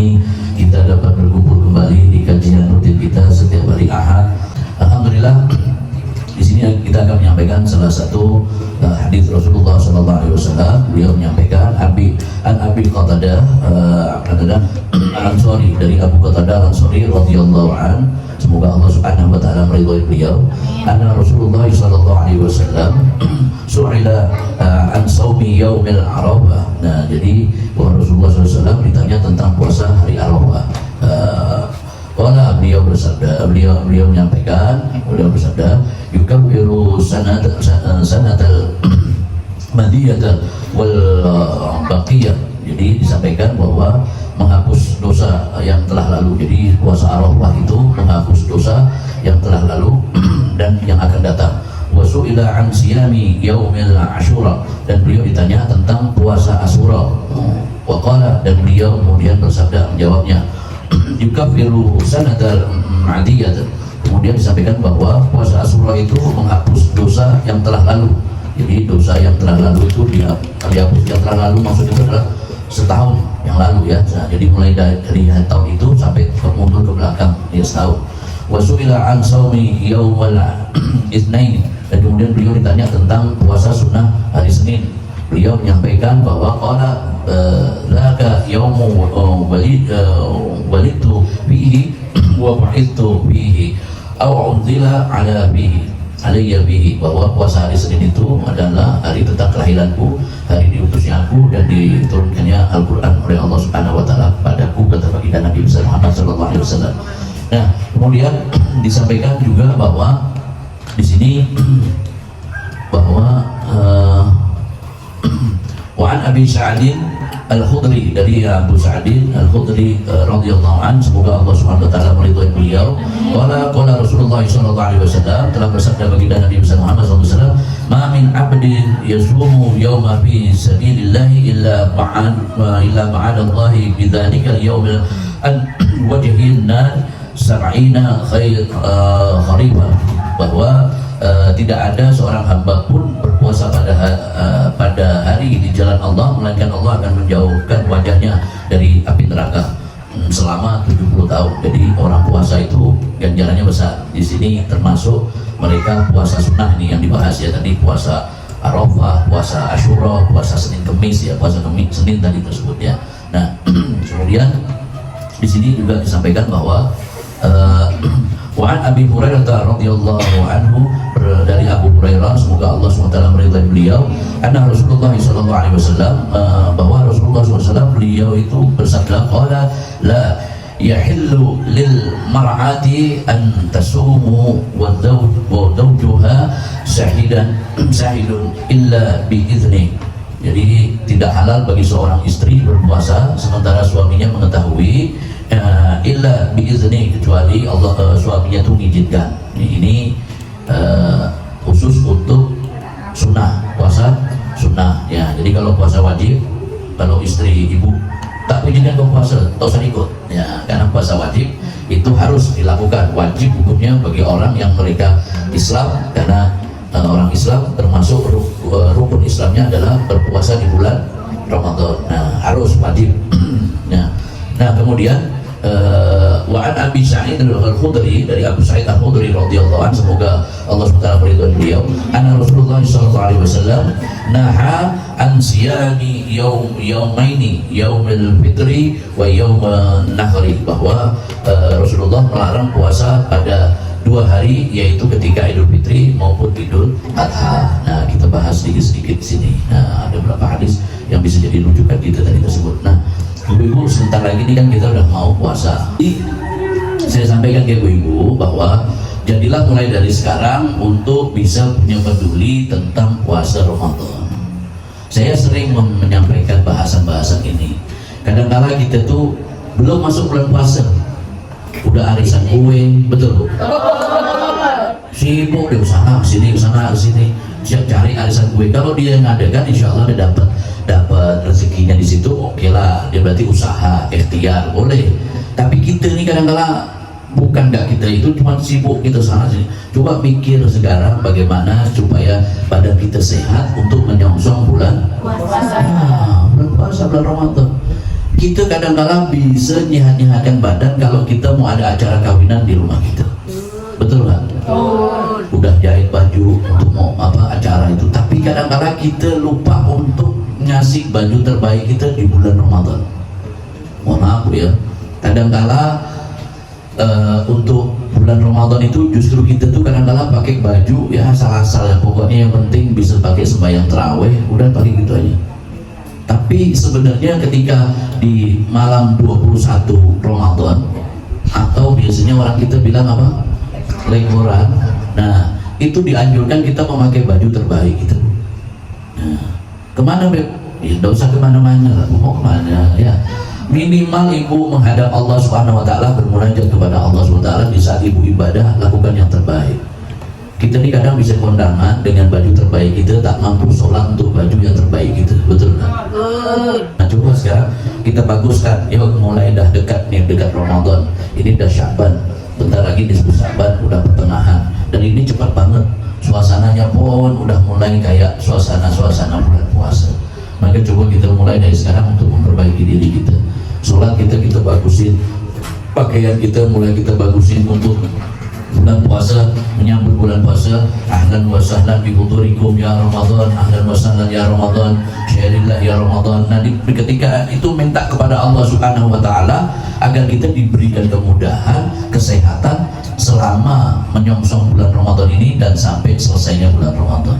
ini kita dapat berkumpul kembali di kajian rutin kita setiap hari Ahad. Alhamdulillah, di sini kita akan menyampaikan salah satu hadis Rasulullah SAW. Beliau menyampaikan Abi Qatadah Al-Ansari, dari Abu Qatadah Al-Ansari radhiyallahu an. Semoga Allah Subhanahu wa taala meridhai beliau. Anna Rasulullah SAW su'ila an saumi yaumil Arafah. Nah, jadi bahwa Rasulullah SAW ditanya tentang puasa hari Arafah. Beliau bersabda, beliau menyampaikan, beliau bersabda, yukabbiru sanatal madiyata wal baqiyah. Jadi disampaikan bahwa menghapus dosa yang telah lalu. Jadi puasa Arafah itu menghapus dosa yang telah lalu dan yang akan datang. Wasu'ila an siyami yaumil Ashura, dan beliau ditanya tentang puasa Ashura. Waqala, dan beliau kemudian bersabda, menjawabnya, yukaffiru sanatal madiyah. Kemudian disampaikan bahwa puasa Ashura itu menghapus dosa yang telah lalu. Jadi dosa yang telah lalu itu dihapus. Yang telah lalu maksudnya adalah setahun yang lalu ya. Nah, jadi mulai dari tahun itu sampai mundur ke belakang ya, setahun. Wasu'ila an saumi yaumal Itsnain, dan kemudian beliau ditanya tentang puasa sunnah hari Senin. Beliau menyampaikan bahwa qala laka yaumu walitu bihi wa bu'ithu bihi aw unzila ala bihi alayya bihi, bahwa puasa hari Senin itu adalah hari tentang kelahiranku, hari diutusnya aku dan diturunkannya Al-Quran oleh Allah Subhanahu wa taala padaku, kata baginda Nabi Muhammad SAW. Nah, kemudian disampaikan juga bahwa di sini bahwa wa an Abi Sa'id Al-Khudri, dari Abu Sa'id Al-Khudri radhiyallahu an, semoga Allah Subhanahu wa taala meridhai beliau. Qala Rasulullah sallallahu alaihi wasallam, telah bersabda baginda Nabi Muhammad sallallahu alaihi wasallam, ma min abdin yasumu yawma fi sabilillah illa ba'ada Allah bidzalika al-yawm an wajhin nar sab'ina kharifa, bahwa tidak ada seorang hamba pun berpuasa pada hari di jalan Allah melainkan Allah akan menjauhkan wajahnya dari api neraka selama 70 tahun. Jadi orang puasa itu ganjarannya besar. Di sini termasuk mereka puasa sunnah ini yang dibahas ya tadi, puasa Arafah, puasa Ashura, puasa Senin Kemis ya, puasa Senin tadi tersebut ya. Nah, kemudian di sini juga disampaikan bahwa wa an Abi Hurairah radhiyallahu anhu, dari Abu Hurairah, semoga Allah SWT meridhai beliau, anna Rasulullah SAW, bahwa Rasulullah SAW beliau itu bersabda, qala la yahillu lil mar'ati an tasumu wa zawjuha sahidun illa bi idzni. Jadi tidak halal bagi seorang istri berpuasa sementara suaminya mengetahui, illa biizni, kecuali Allah suaminya itu mengizinkan. Ini khusus untuk sunnah, puasa sunnah ya. Jadi kalau puasa wajib, kalau istri ibu tak izinkan kau puasa, tak usah ikut ya, karena puasa wajib itu harus dilakukan, wajib hukumnya bagi orang yang mereka Islam, karena orang Islam termasuk rukun Islamnya adalah berpuasa di bulan Ramadan. Nah, harus wajib. Nah, kemudian wa an Abi Sa'id Al-Khudri, dari Abu Sa'id Al-Khudri radhiyallahu anhu, semoga Allah SWT meridhai beliau, anna Rasulullah sallallahu alaihi wasallam naha an siyami yaumaini, yaumil fitri wa yaumun nahri, bahwa Rasulullah melarang puasa pada dua hari, yaitu ketika Idul Fitri maupun Idul Adha. Nah, kita bahas sedikit-sedikit di sini. Nah, ada beberapa hadis yang bisa jadi rujukan kita tadi tersebut. Nah, ibu-ibu, sebentar lagi ini kan kita udah mau puasa. Jadi, saya sampaikan ke ibu-ibu bahwa jadilah mulai dari sekarang untuk bisa punya peduli tentang puasa Ramadan. Saya sering menyampaikan bahasan-bahasan ini. Kadang-kala kita tuh belum masuk bulan puasa, udah arisan kue, betul Bu? Sibuk deh, sana kesini, siap cari arisan kue. Kalau dia ngadakan, insya Allah dia dapat rezekinya di situ, oke lah, dia berarti usaha, ikhtiar, boleh. Tapi kita nih kadang-kala bukan nggak, kita itu cuma sibuk kita sana sini. Coba pikir sekarang bagaimana supaya badan kita sehat untuk menyongsong bulan puasa. Bulan puasa, bulan Ramadan. Kita kadang-kala bisa nyehat-nyehatkan badan kalau kita mau ada acara kawinan di rumah kita. Betul nggak? Udah jahit baju untuk mau apa acara itu, tapi kadang-kala kita lupa untuk ngasih baju terbaik kita di bulan Ramadan. Mohon maaf ya, kadang-kala untuk bulan Ramadan itu justru kita tuh kadang-kala pakai baju ya asal-asal ya, pokoknya yang penting bisa pakai sembahyang tarawih, udah pakai gitu aja. Tapi sebenarnya ketika di malam 21 Ramadan atau biasanya orang kita bilang apa? Lebaran. Nah, itu dianjurkan kita memakai baju terbaik itu. Nah, kemana Beb? Ya tidak usah kemana-mana lah, mau kemana ya. Minimal ibu menghadap Allah Subhanahu Wa Taala, bermunajat kepada Allah Subhanahu Wa Taala di saat ibu ibadah, lakukan yang terbaik. Kita ini kadang bisa kondangan dengan baju terbaik kita, tak mampu sholat untuk baju yang terbaik kita, betul kan? Nah coba sekarang kita baguskan, yuk mulai dah dekat nih, dekat Ramadan, ini dah Syaban, bentar lagi disebut Syaban, udah pertengahan, dan ini cepat banget, suasananya pun udah mulai kayak suasana bulan puasa. Maka coba kita mulai dari sekarang untuk memperbaiki diri kita, sholat kita bagusin, pakaian kita mulai kita bagusin untuk bulan puasa, menyambut bulan puasa. Ahlan wa sahlan bi hudurikum ya Ramadan, ahlan wa sahlan ya Ramadan, syairillah ya Ramadan. Nah, ketika itu minta kepada Allah Subhanahu Wa Taala agar kita diberikan kemudahan, kesehatan selama menyongsong bulan Ramadan ini dan sampai selesainya bulan Ramadan.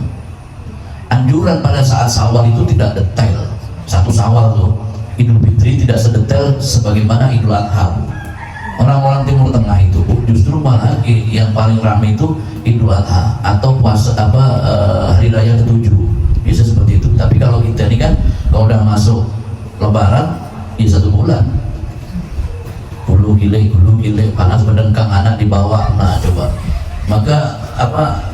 Anjuran pada saat Syawal itu tidak detail. Satu Syawal tuh Idul Fitri tidak sedetail sebagaimana Idul Adha. Orang-orang Timur Tengah itu justru malah yang paling ramai itu Idul Adha atau puasa hari raya ke-7, bisa seperti itu. Tapi kalau kita ini kan kalau udah masuk Lebaran ya 1 bulan, hulu gile panas berdengkang, anak dibawa. Nah coba, maka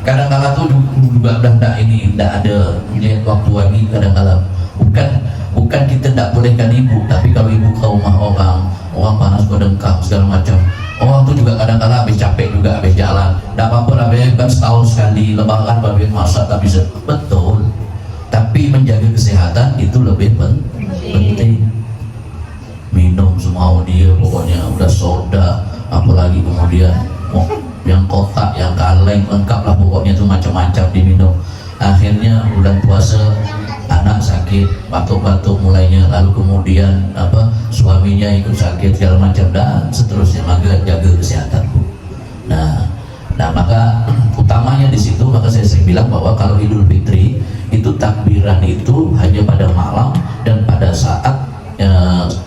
kadang-kala tuh juga udah ndak ada melihat waktu lagi. Kadang-kala bukan kita tidak bolehkan ibu, tapi kalau ibu ke rumah orang panas berdengkang segala macam, orang tuh juga kadang-kala habis capek juga, habis jalan, tidak apa-apa, habis kan setahun sekali lebaran habis masak tak bisa, betul. Tapi menjaga kesehatan itu lebih penting. Minum semua dia, pokoknya udah soda, apalagi kemudian yang kotak, yang kaleng, lengkap lah pokoknya itu macam-macam diminum. Akhirnya bulan puasa anak sakit, batuk-batuk mulainya, lalu kemudian suaminya ikut sakit segala macam dan seterusnya. Maka jaga kesehatan. Nah maka utamanya di situ. Maka saya sering bilang bahwa kalau Idul Fitri itu takbiran itu hanya pada malam dan pada saat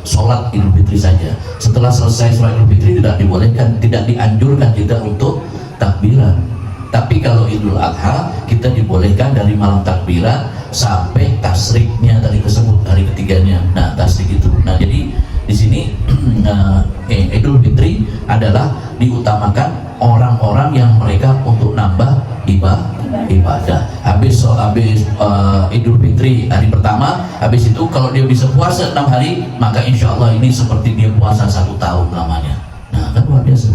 sholat Idul Fitri saja. Setelah selesai sholat Idul Fitri tidak dibolehkan, tidak dianjurkan kita untuk takbiran. Tapi kalau Idul Adha kita dibolehkan dari malam takbiran sampai tasriknya tadi tersebut, hari ketiganya. Nah tasrik itu. Nah jadi di sini Idul Fitri adalah diutamakan orang-orang yang mereka untuk nambah ibadah. Habis Idul Fitri hari pertama, habis itu kalau dia bisa puasa 6 hari, maka insya Allah ini seperti dia puasa 1 tahun lamanya. Nah kan luar biasa.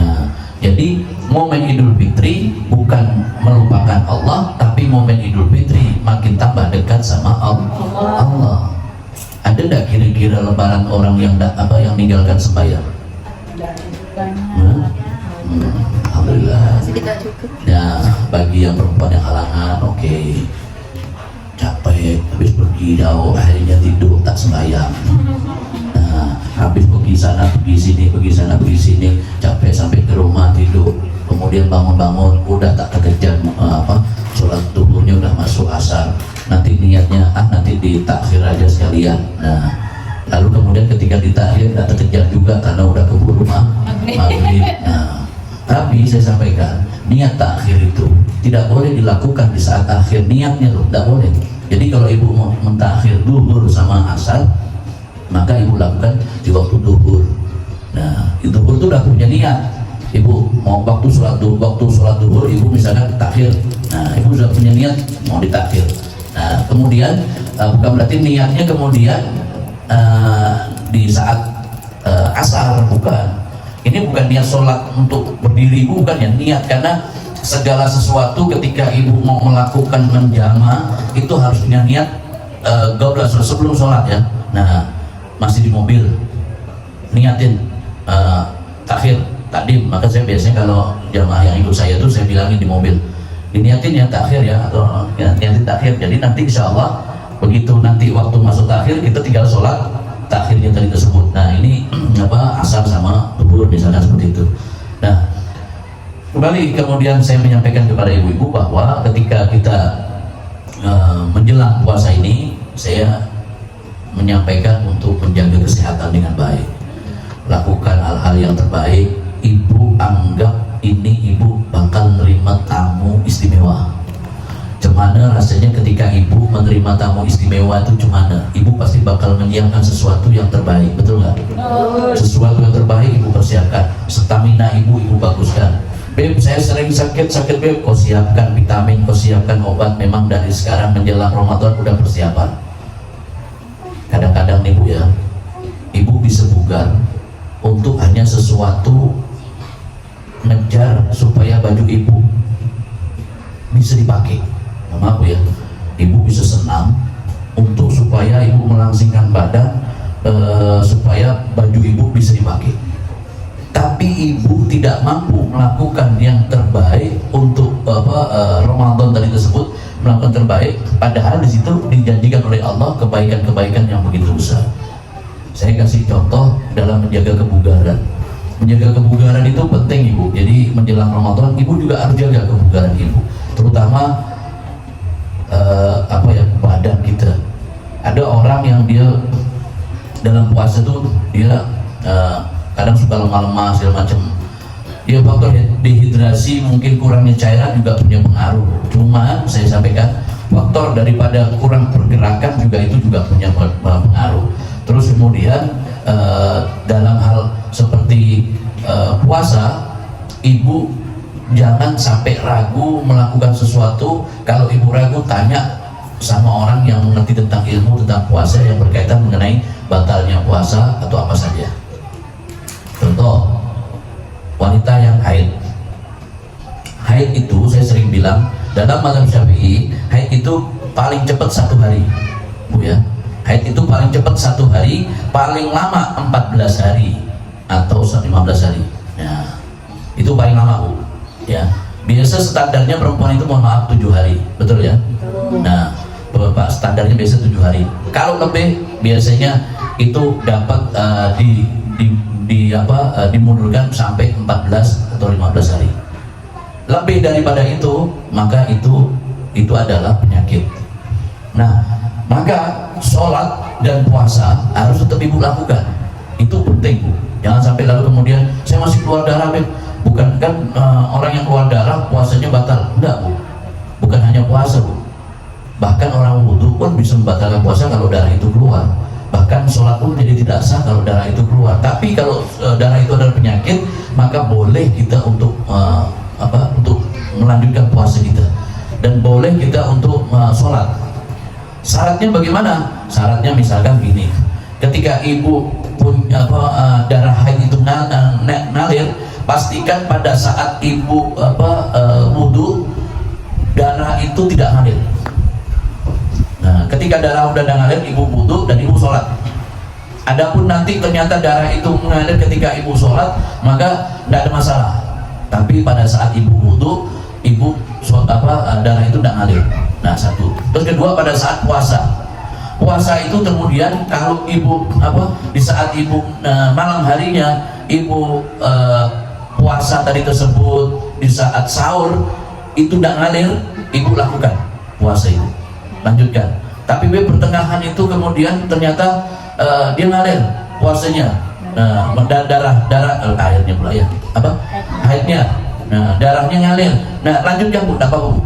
Nah jadi momen Idul Fitri bukan melupakan Allah, tapi momen Idul Fitri makin tambah dekat sama Allah. Ada tidak kira-kira lebaran orang yang meninggalkan sembahyang? Alhamdulillah. Ya, bagi yang perempuan yang halangan, oke. Capek, habis pergi jauh, akhirnya tidur tak sembahyang. Nah, habis pergi sana, pergi sini, capek sampai ke rumah tidur. Kemudian bangun-bangun, udah tak terkejar sholat duhurnya udah masuk asar. Nanti niatnya nanti ditakhir aja sekalian. Nah, lalu kemudian ketika ditakhir tak terkejar juga karena udah keburu maghrib. Nah, tapi saya sampaikan, niat takhir itu tidak boleh dilakukan di saat akhir niatnya loh, tidak boleh. Jadi kalau ibu mau mentakhir duhur sama asar, maka ibu lakukan di waktu duhur. Nah, itu duhur itu udah punya niat. Ibu mau waktu sholat duhur, ibu misalkan takhir. Nah, ibu sudah punya niat mau ditakhir. Nah, kemudian bukan berarti niatnya kemudian di saat asar, bukan. Ini bukan niat sholat untuk berdiri, bukan ya, niat karena segala sesuatu ketika ibu mau melakukan menjama itu harus punya niat sebelum sholat ya. Nah, masih di mobil, niatin takhir takdim, maka saya biasanya kalau jamaah yang ikut saya itu saya bilangin di mobil, diniatin ya takhir ya, atau niatin takhir. Jadi nanti insya Allah begitu nanti waktu masuk takhir kita tinggal sholat takhirnya tadi tersebut. Nah ini asar sama zuhur misalnya seperti itu. Nah kembali kemudian saya menyampaikan kepada ibu-ibu bahwa ketika kita menjelang puasa ini, saya menyampaikan untuk menjaga kesehatan dengan baik, lakukan hal-hal yang terbaik. Ibu anggap ini ibu bakal menerima tamu istimewa. Cemana rasanya ketika ibu menerima tamu istimewa itu, cemana ibu pasti bakal menyiapkan sesuatu yang terbaik, betul nggak? Sesuatu yang terbaik ibu persiapkan, stamina ibu baguskan. Beb, saya sering sakit beb, kau siapkan vitamin, kau siapkan obat. Memang dari sekarang menjelang Ramadan udah persiapan. Kadang-kadang nih bu ya, ibu bisa bugar untuk hanya sesuatu ngejar supaya baju ibu bisa dipakai. Maaf ya, ibu bisa senang untuk supaya ibu melangsingkan badan, supaya baju ibu bisa dipakai. Tapi ibu tidak mampu melakukan yang terbaik untuk Ramadan tadi tersebut, melakukan terbaik, padahal di situ dijanjikan oleh Allah kebaikan-kebaikan yang begitu besar. Saya kasih contoh dalam menjaga kebugaran. Menjaga kebugaran itu penting ibu. Jadi menjelang Ramadan ibu juga harus jaga kebugaran ibu, terutama badan kita. Ada orang yang dia dalam puasa tuh dia kadang suka lemah-lemah segala macam. Dia faktor dehidrasi, mungkin kurangnya cairan juga punya pengaruh. Cuma saya sampaikan faktor daripada kurang pergerakan juga itu juga punya pengaruh. Terus kemudian dalam hal seperti puasa, ibu jangan sampai ragu melakukan sesuatu. Kalau ibu ragu, tanya sama orang yang mengerti tentang ilmu tentang puasa yang berkaitan mengenai batalnya puasa atau apa saja. Contoh, wanita yang haid itu saya sering bilang dalam mazhab Syafi'i, haid itu paling cepat 1 hari, bu ya. Haid itu paling cepat 1 hari, paling lama 14 hari atau 15 hari. Ya, itu paling lama bu. Ya, biasa standarnya perempuan itu mohon maaf 7 hari, betul ya? Nah, bapak standarnya biasa 7 hari. Kalau lebih biasanya itu dapat dimundurkan sampai 14 atau 15 hari. Lebih daripada itu, maka itu adalah penyakit. Nah, maka sholat dan puasa harus tetap ibu lakukan. Itu penting bu. Jangan sampai lalu kemudian saya masih keluar darah, Beb. Bukan kan orang yang keluar darah puasanya batal. Enggak bu. Bukan hanya puasa bu. Bahkan orang wudhu pun bisa membatalkan puasa kalau darah itu keluar. Bahkan sholat pun jadi tidak sah kalau darah itu keluar. Tapi kalau darah itu adalah penyakit, maka boleh kita untuk untuk melanjutkan puasa kita, dan boleh kita untuk sholat. Syaratnya bagaimana? Syaratnya misalkan gini, ketika ibu punya darah haid itu ngalir, pastikan pada saat ibu wudhu darah itu tidak ngalir. Nah, ketika darah udah ngalir, ibu wudhu dan ibu sholat. Adapun nanti ternyata darah itu mengalir ketika ibu sholat, maka tidak ada masalah. Tapi pada saat ibu wudhu, darah itu tidak ngalir. Nah, satu. Terus kedua, pada saat puasa. Puasa itu kemudian kalau ibu di saat ibu malam harinya ibu puasa tadi tersebut, di saat sahur itu tidak ngalir, ibu lakukan puasa itu, lanjutkan. Tapi pertengahan itu kemudian ternyata dia ngalir puasanya, darah airnya pula ya, haidnya, darahnya ngalir. Nah, lanjutkan bu, tidak apa-apa bu.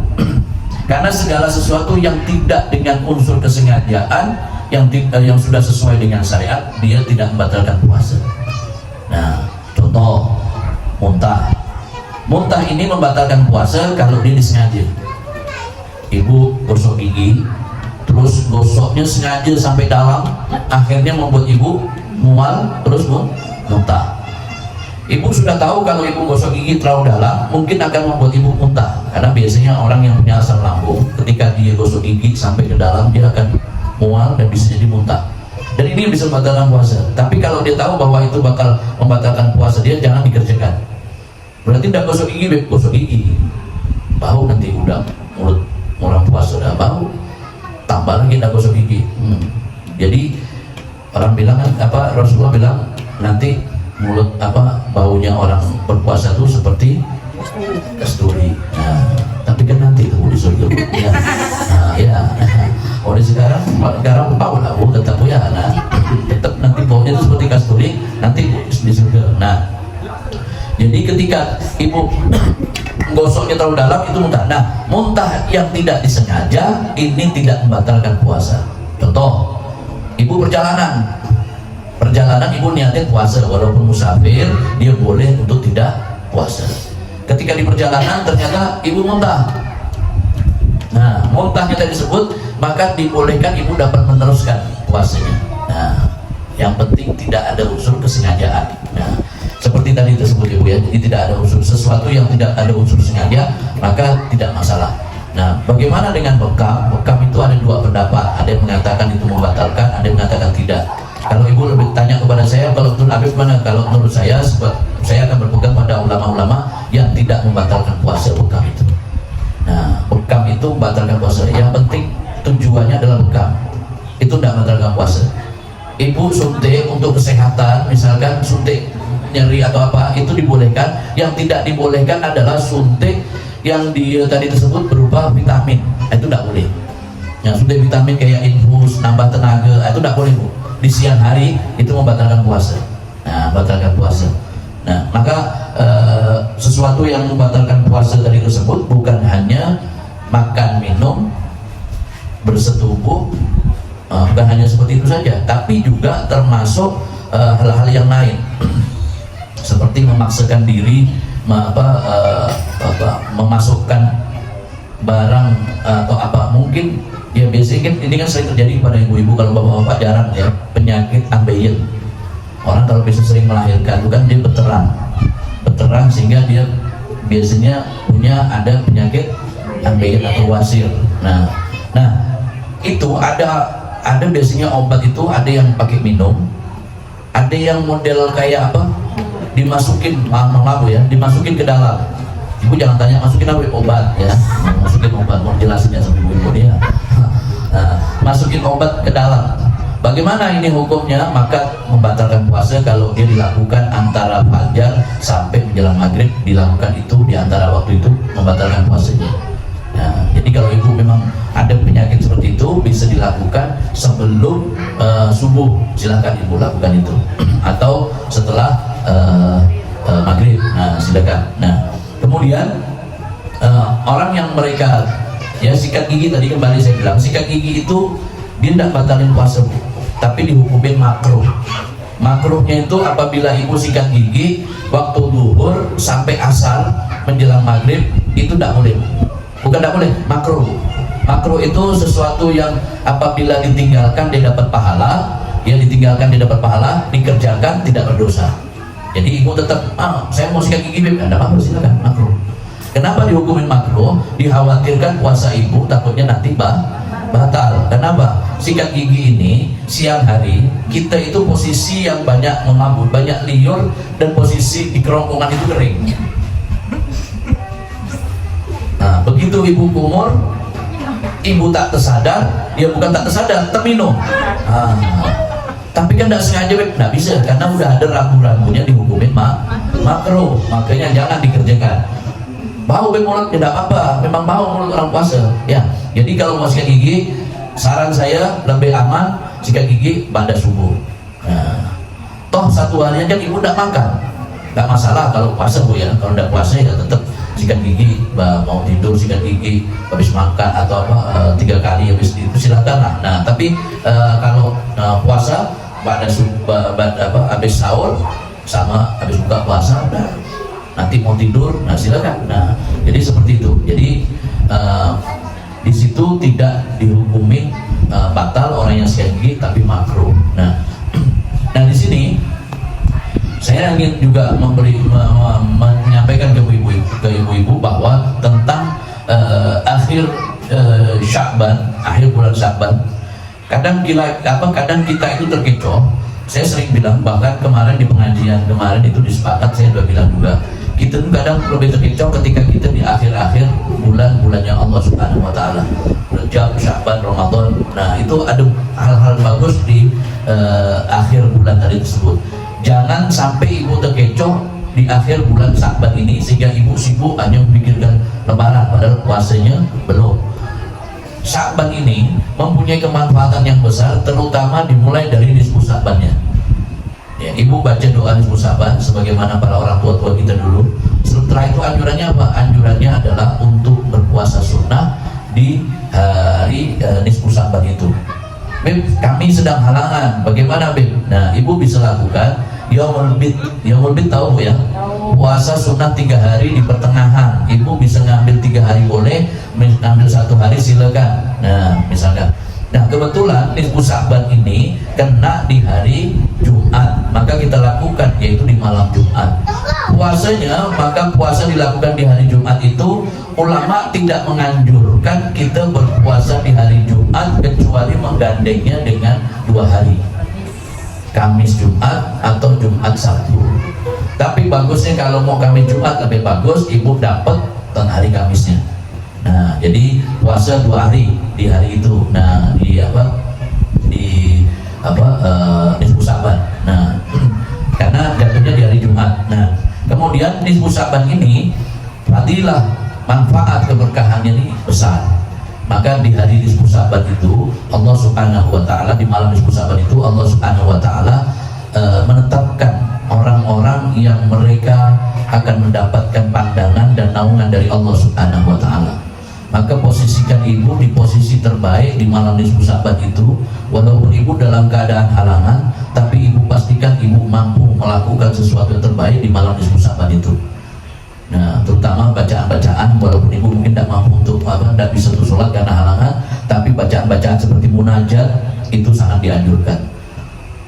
Karena segala sesuatu yang tidak dengan unsur kesengajaan, yang sudah sesuai dengan syariat, dia tidak membatalkan puasa. Nah, contoh muntah ini membatalkan puasa kalau dia disengaja. Ibu gosok gigi, terus gosoknya sengaja sampai dalam, akhirnya membuat ibu mual, terus muntah. Ibu sudah tahu kalau ibu gosok gigi terlalu dalam, mungkin akan membuat ibu muntah. Karena biasanya orang yang punya asam lambung, ketika dia gosok gigi sampai ke dalam, dia akan mual dan bisa jadi muntah. Dan ini bisa membatalkan puasa. Tapi kalau dia tahu bahwa itu bakal membatalkan puasa dia, jangan dikerjakan. Berarti tidak gosok gigi, gosok gigi. Bau nanti udah mulut orang puasa udah bau. Tambah lagi tidak gosok gigi. Jadi orang bilang kan apa, Rasulullah bilang nanti mulut apa baunya orang berpuasa itu seperti kasturi. Nah, tapi kan nanti itu di surga ya. Nah, ya. Oh sekarang bau lah, tetap ya. Nah, tetap nanti baunya itu seperti kasturi nanti di surga. Nah, jadi ketika ibu gosoknya terlalu dalam itu muntah. Nah, muntah yang tidak disengaja ini tidak membatalkan puasa. Contoh, ibu perjalanan ibu niatnya puasa, walaupun musafir dia boleh untuk tidak puasa. Ketika di perjalanan ternyata ibu muntah. Nah, muntahnya tadi disebut, maka dibolehkan ibu dapat meneruskan puasanya. Nah, yang penting tidak ada unsur kesengajaan. Nah, seperti tadi tersebut ibu ya, jadi tidak ada unsur sesuatu yang tidak ada unsur sengaja, maka tidak masalah. Nah, bagaimana dengan bekam? Bekam itu ada dua pendapat. Ada yang mengatakan itu membatalkan, ada yang mengatakan tidak. Kalau ibu lebih tanya kepada saya, kalau menurut Habib mana? Kalau menurut saya akan berpegang pada ulama-ulama yang tidak membatalkan puasa bekam itu. Nah, bekam itu membatalkan puasa. Yang penting tujuannya adalah bekam. Itu tidak membatalkan puasa. Ibu suntik untuk kesehatan, misalkan suntik nyeri atau apa, itu dibolehkan. Yang tidak dibolehkan adalah suntik yang dia tadi tersebut berupa vitamin. Itu tidak boleh. Yang suntik vitamin kayak infus, nambah tenaga, itu tidak boleh bu. Di siang hari itu membatalkan puasa. Nah, membatalkan puasa. Nah, maka sesuatu yang membatalkan puasa tadi tersebut bukan hanya makan minum, bersetubuh, bukan hanya seperti itu saja, tapi juga termasuk hal-hal yang lain seperti memaksakan diri memasukkan barang atau apa, mungkin ya biasanya kan ini kan sering terjadi pada ibu-ibu, kalau bapak-bapak jarang ya, penyakit ambeien. Orang kalau biasa sering melahirkan bukan dia beterang sehingga dia biasanya punya ada penyakit ambeien atau wasir. Nah itu ada biasanya obat itu ada yang pakai minum, ada yang model kayak apa, dimasukin dimasukin ke dalam. Ibu jangan tanya masukin apa obat ya, masukin obat, mau jelasinnya sama ibu dia. Nah, masukin obat ke dalam. Bagaimana ini hukumnya? Maka membatalkan puasa kalau dia dilakukan antara fajar sampai menjelang maghrib, dilakukan itu di antara waktu itu membatalkan puasanya. Nah, jadi kalau ibu memang ada penyakit seperti itu bisa dilakukan sebelum subuh, silakan ibu lakukan itu, atau setelah maghrib. Nah, silakan. Nah, kemudian orang yang mereka ya sikat gigi tadi, kembali saya bilang sikat gigi itu dia tidak batalin puasa, tapi dihukumin makruh. Makruhnya itu apabila ibu sikat gigi waktu duhur sampai asar menjelang maghrib, itu tidak boleh. Bukan tidak boleh, makruh. Makruh itu sesuatu yang apabila ditinggalkan dia dapat pahala, ya ditinggalkan dia dapat pahala, dikerjakan tidak berdosa. Jadi ibu tetap, saya mau sikat gigi, tidak apa-apa, silakan, makruh. Kenapa dihukumin makruh? Dikhawatirkan puasa ibu takutnya nanti batal. Kenapa? Sikat gigi ini siang hari kita itu posisi yang banyak mengambut, banyak liur, dan posisi di kerongkongan itu kering. Nah, begitu ibu kumur, ibu tak tersadar, dia bukan tak tersadar, terminum. Tapi kan tidak sengaja, tidak bisa, karena udah ada ragu-ragunya dihukumin makruh. Makanya jangan dikerjakan. Bau mulut tidak apa-apa, memang bau mulut orang puasa ya. Jadi kalau mau sikat gigi, saran saya lebih aman sikat gigi pada subuh. Nah, toh satu harinya kan ibu tidak makan, tidak masalah kalau puasa bu ya. Kalau tidak puasa ya tetap sikat gigi, mau tidur sikat gigi, habis makan atau apa 3 kali habis itu silakan lah. Nah tapi kalau puasa habis sahur sama habis buka puasa udah, nanti mau tidur, nah silakan. Nah jadi seperti itu. Jadi di situ tidak dihukumi batal orang yang sikat gigi, tapi makruh. Nah di sini saya ingin juga menyampaikan ke ibu-ibu bahwa tentang akhir Sya'ban, akhir bulan Sya'ban, Kadang kita itu terkecoh. Saya sering bilang, bahkan kemarin di pengajian kemarin itu disepakat, saya sudah bilang juga, kita tuh kadang lebih terkecoh ketika kita di akhir-akhir bulan-bulannya Allah Subhanahu wa taala. Rajab, Sya'ban, Ramadan. Nah, itu ada hal-hal bagus di akhir bulan tadi tersebut. Jangan sampai ibu terkecoh di akhir bulan Sya'ban ini sehingga ibu sibuk hanya memikirkan lebaran padahal puasanya belum. Sya'ban ini mempunyai kemanfaatan yang besar, terutama dimulai dari nisfu Sya'bannya. Ya, ibu baca doa nisfu Sya'ban sebagaimana para orang tua-tua kita dulu. Setelah itu anjurannya apa? Anjurannya adalah untuk berpuasa sunnah di hari nisfu Sya'ban itu. Beb, kami sedang halangan. Bagaimana, Beb? Nah, ibu bisa lakukan Yaumul Bid. Yaumul Bid tahu ya? Puasa sunnah 3 hari di pertengahan. Ibu bisa ngambil 3 hari boleh, ngambil 1 hari silakan. Nah, misalkan. Nah, kebetulan nisfu Sya'ban ini kena di hari Jumat, maka kita lakukan yaitu di malam Jumat. Puasanya, maka puasa dilakukan di hari Jumat itu ulama tidak menganjurkan kita berpuasa di hari Jumat kecuali menggandengnya dengan 2 hari. Kamis Jumat atau Jumat Sabtu. Tapi bagusnya kalau mau Kamis Jumat lebih bagus, ibu dapat hari Kamisnya. Nah, jadi puasa 2 hari di hari itu. Nah, di nisfu Sya'ban. Nah, karena jatuhnya di hari Jumat. Nah, kemudian nisfu Sya'ban ini fadilah, manfaat keberkahannya ini besar. Maka di hari nisfu Sya'ban itu Allah Subhanahu wa taala, di malam nisfu Sya'ban itu Allah Subhanahu wa taala menetapkan orang-orang yang mereka akan mendapatkan pandangan dan naungan dari Allah Subhanahu wa taala. Maka posisikan ibu di posisi terbaik di malam nisfu Sya'ban itu. Walaupun ibu dalam keadaan halangan, tapi ibu pastikan ibu mampu melakukan sesuatu yang terbaik di malam nisfu Sya'ban itu. Nah, terutama bacaan-bacaan, walaupun ibu mungkin tidak mampu untuk tidak bisa untuk sholat karena halangan, tapi bacaan-bacaan seperti munajat itu sangat dianjurkan.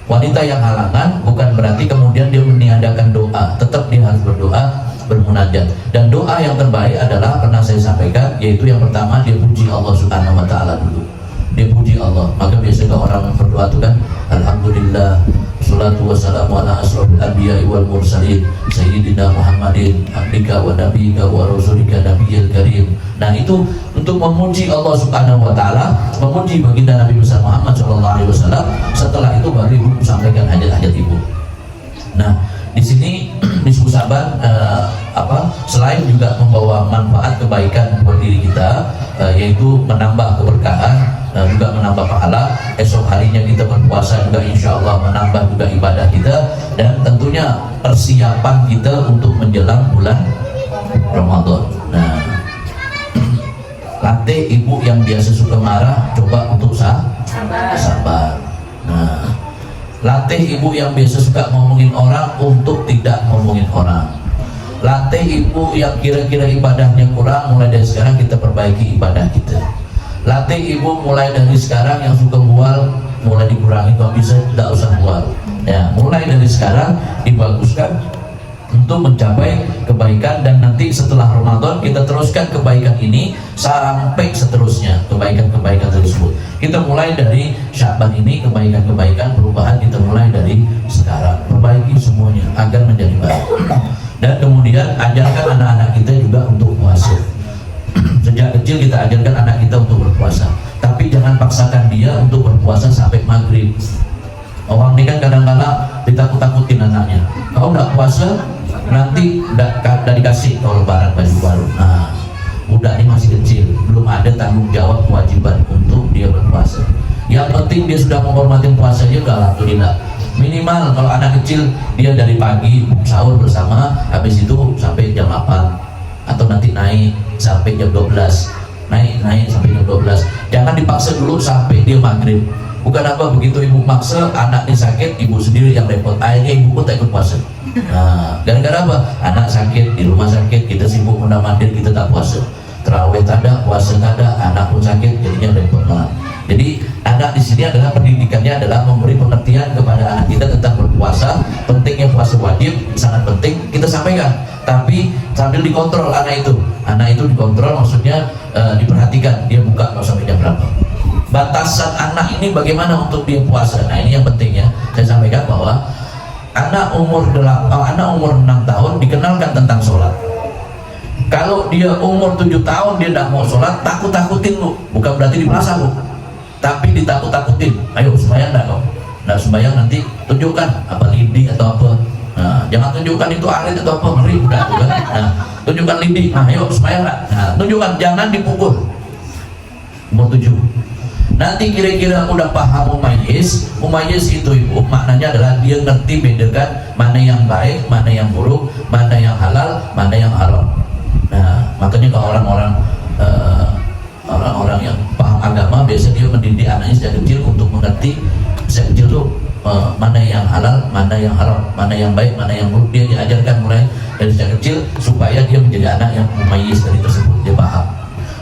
Wanita yang halangan bukan berarti kemudian dia meniadakan doa, tetap dia harus berdoa, bermunajat. Dan doa yang terbaik adalah pernah saya sampaikan, yaitu yang pertama dia puji Allah Subhanahu wa taala dulu. Dia puji Allah. Maka biasanya orang berdoa itu kan, alhamdulillah, salatu wassalamu ala asrofil anbiya'i wal mursalin sayyidina Muhammadin abdika wa nabiyika wa rasulika nabiyil karim. Nah, itu untuk memuji Allah Subhanahu wa taala, memuji baginda Nabi besar Muhammad sallallahu alaihi wasallam. Setelah itu baru ibu sampaikan hajat-hajat ibu. Nah, di sini nisfu Sya'ban selain juga membawa manfaat kebaikan buat diri kita, yaitu menambah keberkahan, juga menambah pahala. Esok harinya kita berpuasa juga insya Allah menambah juga ibadah kita, dan tentunya persiapan kita untuk menjelang bulan Ramadan. Nah, latih ibu yang biasa suka marah, coba untuk sabar. Nah, latih ibu yang biasa suka ngomongin orang untuk tidak ngomongin orang. Latih ibu yang kira-kira ibadahnya kurang, mulai dari sekarang kita perbaiki ibadah kita. Latih ibu mulai dari sekarang yang suka bual, mulai dikurangi, kalau bisa tidak usah bual. Ya, mulai dari sekarang dibaguskan untuk mencapai kebaikan, dan nanti setelah Ramadan kita teruskan kebaikan ini sampai seterusnya, kebaikan-kebaikan tersebut. Kita mulai dari Sya'ban ini, kebaikan-kebaikan perubahan kita mulai dari sekarang, perbaiki semuanya agar menjadi baik. Dan kemudian ajarkan anak-anak kita juga untuk puasa. Sejak kecil kita ajarkan anak kita untuk berpuasa, tapi jangan paksakan dia untuk berpuasa sampai maghrib. Orang ini kan kadang-kadang ditakut-takutin anaknya, kau nggak puasa nanti nggak dikasih kalau lebaran baju baru. Nah, budak ini masih kecil, belum ada tanggung jawab kewajiban untuk dia berpuasa. Yang penting dia sudah menghormati puasanya, udah alhamdulillah. Minimal kalau anak kecil dia dari pagi sahur bersama, habis itu sampai jam 8 atau nanti naik sampai jam 12, naik sampai jam 12. Jangan dipaksa dulu sampai dia maghrib. Bukan apa, begitu ibu maksa anaknya sakit, ibu sendiri yang repot, akhirnya ibu pun tak ikut puasa. Nah, gara-gara apa? Anak sakit, di rumah sakit, kita sibuk mondar-mandir, kita tak puasa. Terawih tak ada, puasa tak ada, anak pun sakit, jadinya repot banget. Jadi anak di sini adalah pendidikannya adalah memberi pengertian kepada anak kita tentang berpuasa, pentingnya puasa wajib, sangat penting kita sampaikan. Tapi sambil dikontrol anak itu dikontrol, maksudnya diperhatikan dia buka sampai jam berapa. batasan anak ini bagaimana untuk dia puasa. Nah ini yang penting ya, saya sampaikan bahwa anak umur 6 tahun dikenalkan tentang sholat. Kalau dia umur 7 tahun dia tidak mau sholat, takut-takutin lu, bukan berarti dipaksa lu, tapi ditakut-takutin. Ayo sembahyang enggak kau? Nah sembahyang nanti tunjukkan apa lidi atau apa. Nah, jangan tunjukkan itu arit atau apa, ngeri udah kan. Nah, tunjukkan lidi. Nah, ayo sembahyang enggak? Nah, tunjukkan, jangan dipukul. Umur 7. Nanti kira-kira udah paham mumayyiz itu ibu, maknanya adalah dia ngerti bedakan mana yang baik, mana yang buruk, mana yang halal, mana yang haram. Nah, makanya kalau orang-orang yang paham agama biasa dia mendidik anaknya sejak kecil untuk mengerti sejak kecil tuh mana yang halal, mana yang haram, mana yang baik, mana yang buruk. Dia diajarkan mulai dari sejak kecil supaya dia menjadi anak yang mumayyiz dari tersebut, dia paham.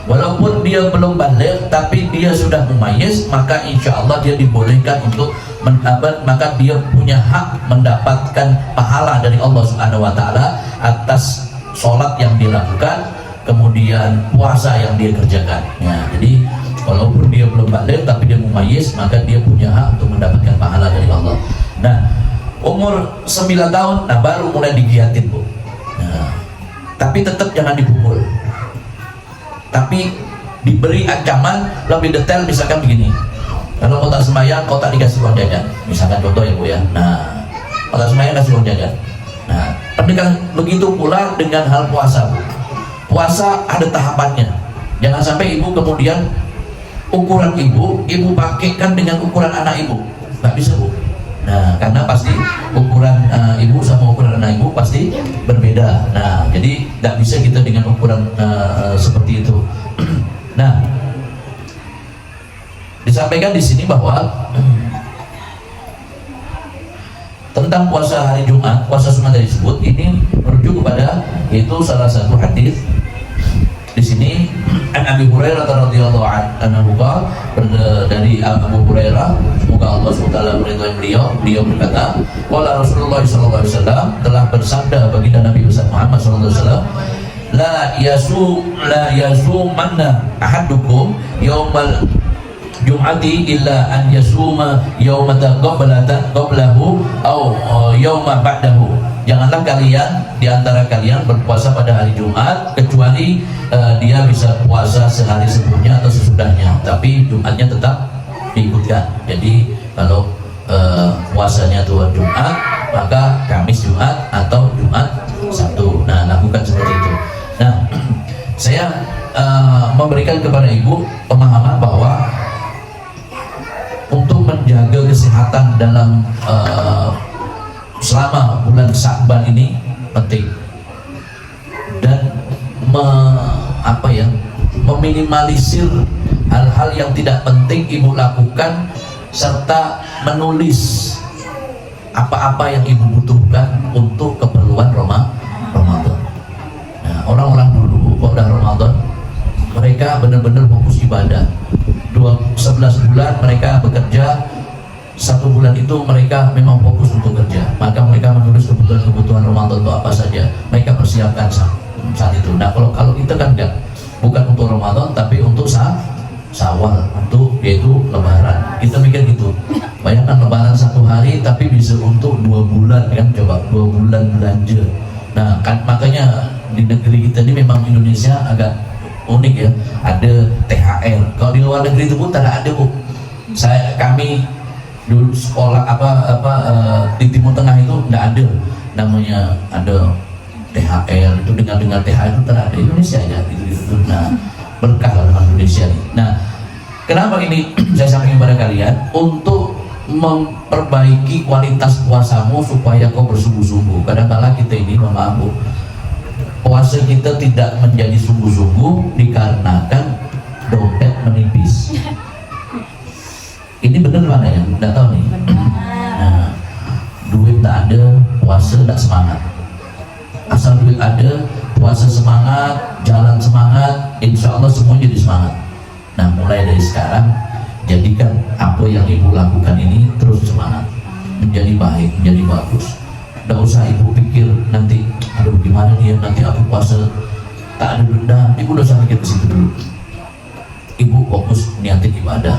Walaupun dia belum balik, tapi dia sudah mumayyiz, maka insya Allah dia dibolehkan untuk maka dia punya hak mendapatkan pahala dari Allah Subhanahu Wa Taala atas sholat yang dilakukan, kemudian puasa yang dia kerjakan. Ya, jadi walaupun dia belum balik, tapi dia mumayyiz, maka dia punya hak untuk mendapatkan pahala dari Allah. Nah, umur 9 tahun, nah baru mulai digiatin bu. Nah, tapi tetap jangan dipukul. Tapi diberi ancaman lebih detail, misalkan begini, kalau kau tak sembahyang, kau tak dikasih uang jajan, misalkan contoh ya bu ya. Nah, kau tak sembahyang kasih uang jajan. Nah, pendekatan begitu pula dengan hal puasa bu. Puasa ada tahapannya, jangan sampai ibu kemudian ukuran ibu pakaikan dengan ukuran anak ibu, nggak bisa bu. Nah, karena pasti ukuran ibu sama ukuran anak ibu pasti berbeda. Nah, jadi nggak bisa kita dengan ukuran seperti itu. Nah, disampaikan di sini bahwa tentang puasa hari Jumat, puasa sunnah disebut ini merujuk kepada itu salah satu hadis di sini an Abi Hurairah radhiyallahu anhu dari Abu Hurairah, semoga Allah SWT meridhai beliau berkata, qala Rasulullah sallallahu alaihi wasallam, telah bersabda baginda Nabi Muhammad sallallahu alaihi wasallam, la yasumanna ahadukum yaumal jum'ati illa an yasuma yaumata qablahu au yauma ba'dahu. Janganlah kalian diantara kalian berpuasa pada hari Jumat kecuali dia bisa puasa sehari sebelumnya atau sesudahnya, tapi Jumatnya tetap diikutkan. Jadi kalau puasanya tuh Jumat, maka Kamis Jumat atau Jumat Sabtu. Nah, lakukan seperti itu. Nah, saya memberikan kepada ibu pemahaman bahwa untuk menjaga kesehatan dalam selama bulan Sya'ban ini penting, dan meminimalisir hal-hal yang tidak penting ibu lakukan, serta menulis apa-apa yang ibu butuhkan untuk keperluan Ramadan. Nah, orang-orang dulu kalau udah Ramadan mereka benar-benar fokus ibadah. 11 bulan mereka bekerja, 1 bulan itu mereka memang fokus untuk kerja, maka mereka menulis kebutuhan Ramadan itu apa saja, mereka persiapkan saat itu. Nah kalau kita kan enggak, bukan untuk Ramadan tapi untuk Syawal, untuk yaitu Lebaran. Kita mikir gitu, bayangkan Lebaran 1 hari tapi bisa untuk 2 bulan kan, coba 2 bulan belanja. Nah kan makanya di negeri kita ini memang Indonesia agak unik ya, ada THR. Kalau di luar negeri itu pun tidak ada bu. Kami dulu sekolah di Timur Tengah itu tidak ada namanya ada THR. Itu dengar THR itu tidak ada. Indonesia aja gitu. Nah, berkah lah dengan Indonesia ini. Nah, kenapa ini saya sampaikan kepada kalian untuk memperbaiki kualitas puasamu supaya kau bersungguh-sungguh. Kadang-kala kita ini maaf bu, puasa kita tidak menjadi sungguh-sungguh dikarenakan dompet menipis. Ini benar mana ya? Tidak tahu nih. Nah, duit tak ada, puasa tak semangat. Asal duit ada, puasa semangat, jalan semangat, insya Allah semua jadi semangat. Nah, mulai dari sekarang jadikan apa yang ibu lakukan ini terus semangat, menjadi baik, menjadi bagus. Tidak usah ibu pikir nanti, aduh gimana nih nanti aku puasa tak ada dendam. Ibu udah sampai ke situ dulu. Ibu fokus niatin ibadah.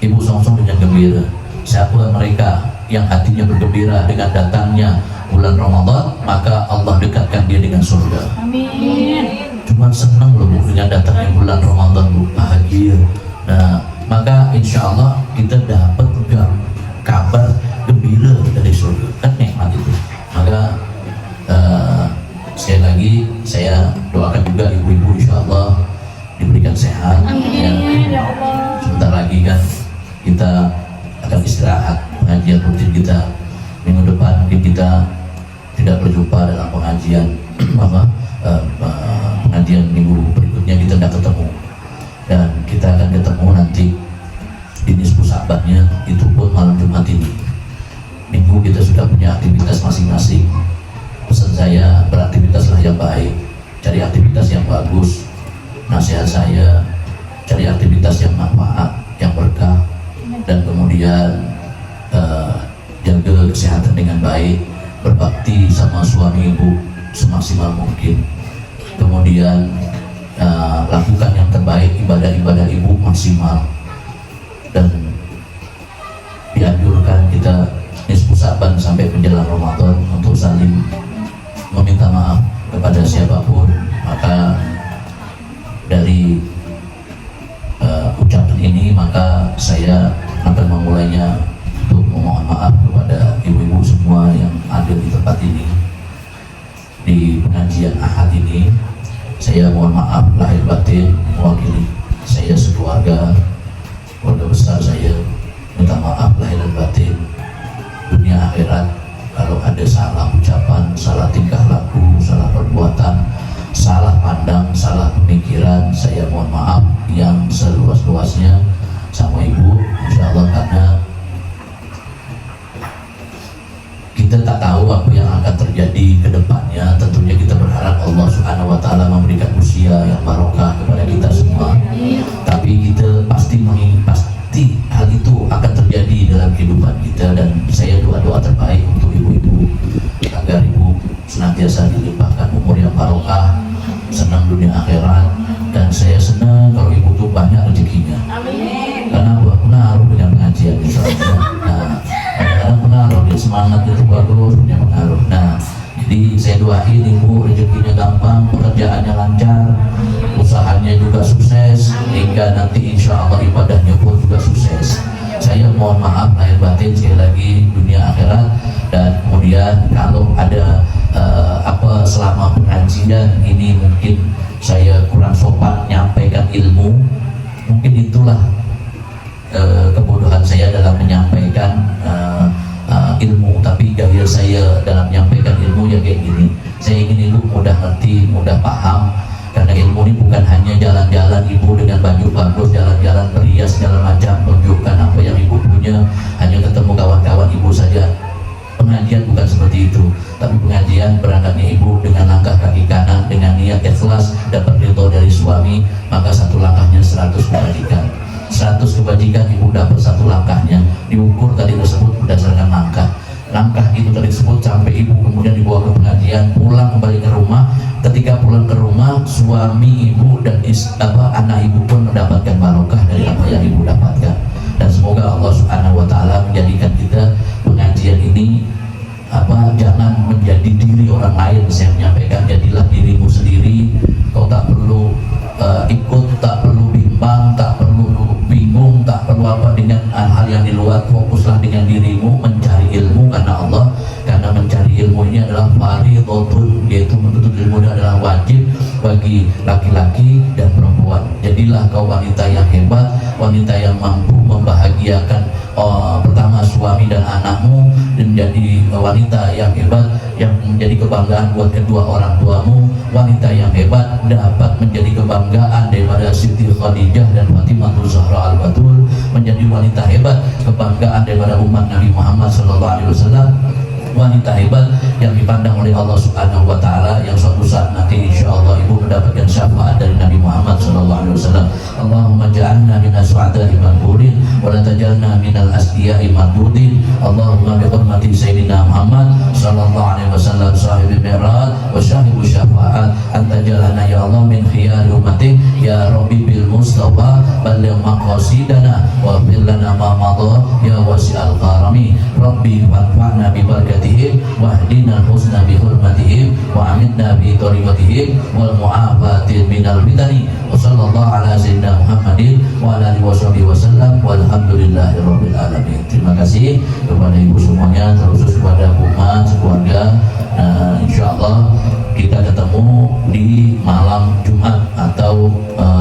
ibu songsong dengan gembira. Siapa mereka yang hatinya bergembira dengan datangnya bulan Ramadan, maka Allah dekatkan dia dengan surga. Amin. Cuma senang loh Bu dengan datangnya bulan Ramadan, Bu, bahagia. Nah, maka insya Allah kita dapat juga kabar gembira dari surga, kan nikmat itu. Maka sekali lagi saya doakan juga ibu-ibu insya Allah diberikan sehat. Amin ya Allah. Sebentar lagi kan kita akan istirahat pengajian rutin kita. Minggu depan mungkin kita tidak berjumpa dalam pengajian pengajian minggu berikutnya kita tidak ketemu, dan kita akan ketemu nanti di nisfu Sa'bannya, itu pun malam Jumat ini. Minggu kita sudah punya aktivitas masing-masing. Pesan saya, beraktivitaslah yang baik, cari aktivitas yang bagus. Nasihat saya, cari aktivitas yang manfaat, yang berkah, dan kemudian jaga kesehatan dengan baik, berbakti sama suami ibu semaksimal mungkin, kemudian lakukan yang terbaik, ibadah-ibadah ibu maksimal, dan dianjurkan kita nisfu Sa'ban sampai menjelang Ramadan untuk saling meminta maaf kepada siapapun. Maka dari ucapan ini maka saya akan memulainya untuk memohon maaf kepada ibu-ibu semua yang ada di tempat ini. Di pengajian Ahad ini saya mohon maaf lahir batin mewakili saya sekeluarga, keluarga besar saya, minta maaf lahir dan batin, dunia akhirat. Kalau ada salah ucapan, salah tingkah laku, salah perbuatan, salah pandang, salah pemikiran, saya mohon maaf yang seluas-luasnya sama ibu, insya Allah, karena kita tak tahu apa yang akan terjadi ke depannya. Tentunya kita berharap Allah Subhanahu wa Ta'ala memberikan usia yang barokah kepada kita semua. Tapi kita pasti hal itu akan terjadi dalam kehidupan kita, dan saya doa-doa terbaik untuk ibu-ibu agar ibu senantiasa dilimpahkan umur yang barokah, senang dunia akhirat, dan saya senang kalau ibu tuh banyak rezekinya. Amin. Karena pengaruh dengan pengajian misalnya. Nah, kadang pengaruh, dia semangat itu bagus, punya pengaruh. Nah, jadi saya doain ibu rezekinya gampang, pekerjaannya lancar, usahanya juga sukses, hingga nanti insya Allah ibadahnya pun juga sukses. Saya mohon maaf lahir batin sekali lagi dunia akhirat, dan kemudian kalau ada selama pengajian ini mungkin saya kurang sopan nyampaikan ilmu, mungkin itulah kebodohan saya dalam menyampaikan ilmu. Tapi gaya saya dalam menyampaikan ilmu ya kayak gini. Saya ingin ibu mudah ngerti, mudah paham, karena ilmu ini bukan hanya jalan-jalan ibu dengan baju bagus, jalan-jalan berias segala macam, tunjukkan apa yang ibu punya, hanya ketemu kawan-kawan ibu saja. Pengajian bukan seperti itu, tapi pengajian berangkatnya ibu dengan langkah kaki kanan, dengan niat ikhlas dapat ridho dari suami, maka satu langkahnya 100 kebajikan. 100 kebajikan ibu dapat satu langkahnya, diukur tadi tersebut berdasarkan langkah itu tadi tersebut, sampai ibu kemudian dibawa ke pengajian, pulang kembali ke rumah. Ketika pulang ke rumah, suami ibu dan anak ibu pun mendapatkan barokah dari apa yang ibu dapatkan. Dan semoga Allah Subhanahu wa Ta'ala menjadikan kita pengajian ini jangan menjadi diri orang lain. Saya menyampaikan, jadilah dirimu sendiri. Kau tak perlu ikut, tak perlu bimbang, tak perlu bingung, tak perlu apa dengan hal yang di luar. Fokuslah dengan dirimu, mencari ilmu karena Allah, karena mencari ilmu ini adalah fardhotun, yaitu menuntut ilmu adalah wajib bagi laki-laki dan perempuan. Jadilah kau wanita yang hebat, wanita yang mampu membahagiakan pertama suami dan anakmu, dan menjadi wanita yang hebat yang menjadi kebanggaan buat kedua orang tuamu, wanita yang hebat dapat menjadi kebanggaan daripada Siti Khadijah dan Fatimah Zahra Al-Batul, menjadi wanita hebat kebanggaan daripada umat Nabi Muhammad SAW. wanita hebat yang dipandang oleh Allah Subhanahu wa taala, yang suatu saat nanti insyaallah ibu mendapatkan syafaat dari Nabi Muhammad sallallahu alaihi wasallam. Allahumma ja'alna minas su'ada'i maqbulin wa la tajalna minal asdiya'i maqbudin. Allahumma bi hurmati sayyidina Muhammad sallallahu alaihi wasallam sahibi mi'raj wa syahibu syafa'at anta jalana ya Allah min khiyari ummati ya rabbi bil mustafa balligh maqasidana wa fir lana ma madha ya wasi'al karami rabbi wanfa'na bi barakatihim wahdina husna bi hurmatihim wa amitna bi tariqatihim wal mu'afatin minal fitani wa sallallahu ala sayyidina Muhammadin wa ala alihi washabihi wasallam walhamdulillahi rabbil alamin. Terima kasih kepada ibu semuanya, terkhusus kepada umat keluarga. Insyaallah kita ketemu di malam Jumat atau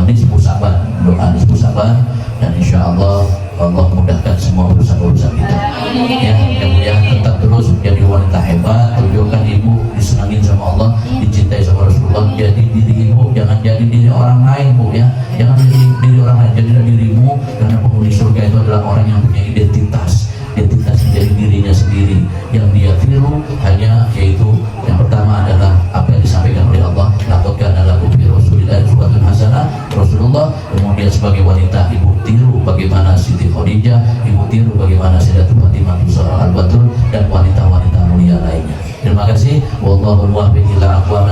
nisfu Saban, doa nisfu Saban, dan insyaallah Allah mudahkan semua urusan-urusan kita. Ya, kemudian tetap terus menjadi wanita hebat, tunjukkan ibu disenangin sama Allah, dicintai sama Rasulullah. Jadi diri ibu, jangan jadi diri orang lain bu ya, jangan jadi diri orang lain, jadilah dirimu, karena penghuni surga itu adalah orang yang punya identitas menjadi dirinya sendiri. Yang dia tiru hanya yaitu yang pertama adalah apa yang disampaikan oleh Allah, laqad kana lakum fi rasulillahi uswatun hasanah, Rasulullah. Kemudian sebagai wanita ibu tiru bagaimana Siti Khadijah, ibu tiru bagaimana Sayyidatul Fatimah Zahra al-Batul, dan wanita-wanita mulia lainnya. Terima kasih. Wallahu muwaffiq ila aqwamit